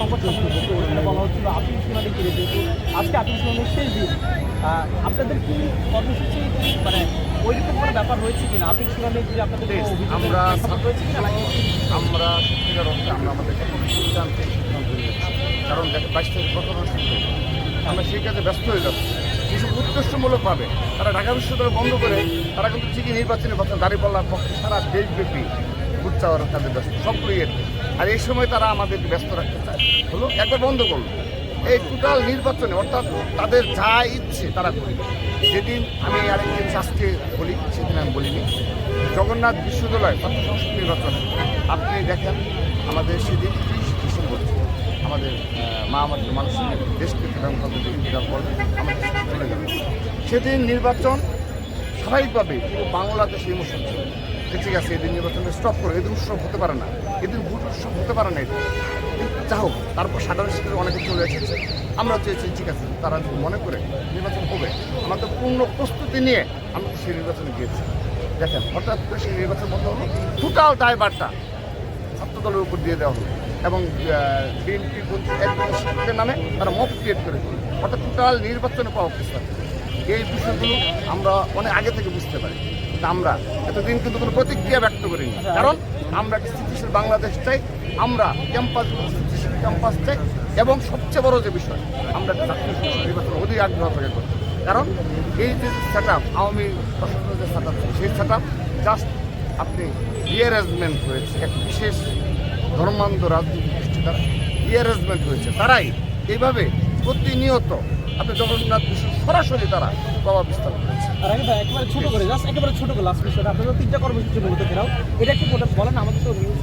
সংকট সম্পর্কে বলা হচ্ছিল আপিল শুনানি ঘিরে, যেহেতু আজকে আপিল শুনানির শেষ দিন, আপনাদের কি কর্মসূচি মানে ওইরকম কোনো ব্যাপার হয়েছে কিনা? আপিল শুনানি ঘিরে আপনাদের আমরা হয়েছে কিনা নাকি? আমরা সত্যিকার অর্থে আমরা আমাদের সিদ্ধান্ত নিয়েছি, কারণ দেখেন 22 তারিখ ঘটনা শুনতে আমরা সেই কাজে ব্যস্ত হয়ে যাচ্ছি। যেসব উদ্দেশ্যমূলকভাবে তারা ঢাকা বিশ্ববিদ্যালয় বন্ধ করে তারা কিন্তু ঠিকই নির্বাচনী বছর দাঁড়িপাল্লার পক্ষে সারা দেশব্যাপী ভোট চাওয়ার কাজে ব্যস্ত সবগুলো ইয়েতে। আর এই সময় তারা আমাদেরকে ব্যস্ত রাখতে চায়, হলো একবার বন্ধ করলো। এই টোটাল নির্বাচনে অর্থাৎ তাদের যা ইচ্ছে তারা করবে। যেদিন আমি আরেকদিন আজকে বলি, সেদিন আমি বলিনি, জগন্নাথ বিশ্ববিদ্যালয় ছাত্র সংসদ নির্বাচনে আপনি দেখেন আমাদের সেদিন 30 ডিসেম্বর আমাদের মা আমাদের মানুষের দেশকে ইন্তেকাল করবে, আমাদের চলে যাবে। সেদিন নির্বাচন স্বাভাবিকভাবে পুরো বাংলাদেশে ইমোশন ছিল। ঠিক আছে, এদিন নির্বাচনে স্টপ করে, এদিন উৎসব হতে পারে না, এদিন ভোট উৎসব হতে পারে না। এদিন যা হোক, তারপর সাধারণ শিক্ষক অনেকে চলে এসেছে। আমরা চেয়েছি ঠিক আছে, তারা যদি মনে করে নির্বাচন হবে, আমাদের পূর্ণ প্রস্তুতি নিয়ে আমরা সেই নির্বাচনে গিয়েছি। দেখেন হঠাৎ করে সেই নির্বাচন বন্ধ হলো, টোটাল দায়ভারটা ছাত্র দলের উপর দিয়ে দেওয়া হলো এবং বিএনপি একজন শিক্ষকের নামে তারা মব ক্রিয়েট করে দিল। অর্থাৎ টোটাল নির্বাচনে পাওয়া প্রস্তাব। এই বিষয়গুলো আমরা অনেক আগে থেকে বুঝতে পারি, কিন্তু আমরা এতদিন কিন্তু কোনো প্রতিক্রিয়া ব্যক্ত করিনি, কারণ আমরা একটি স্থিতিশীল বাংলাদেশ চাই, আমরা ক্যাম্পাসগুলো স্থিতিশীল ক্যাম্পাস চাই, এবং সবচেয়ে বড় যে বিষয় আমরা জাতীয় সংসদ নির্বাচন অধিক আগ্রহ থেকে করি। কারণ এই যে সেট আপ আওয়ামী প্রশাসনের যে সেট আপ সেই সেট আপ জাস্ট আপনি রিঅ্যারেঞ্জমেন্ট হয়েছে এক বিশেষ ধর্মান্ধ রাজনৈতিক গোষ্ঠী দ্বারা রিঅ্যারেঞ্জমেন্ট হয়েছে। তারাই এইভাবে প্রতিনিয়ত আপনি জগন্নাথ বিশ্ব সরাসরি তারা প্রভাব বিস্তার করেছে। আর আগে ভাই একেবারে ছোট করে, জাস্ট একেবারে ছোট করে লাস্ট বিষয়টা, আপনাদের 3টা কর্মসূচি মূলত ঘেরাও, এটা একটু বলেন আমাদের তো নিউজ।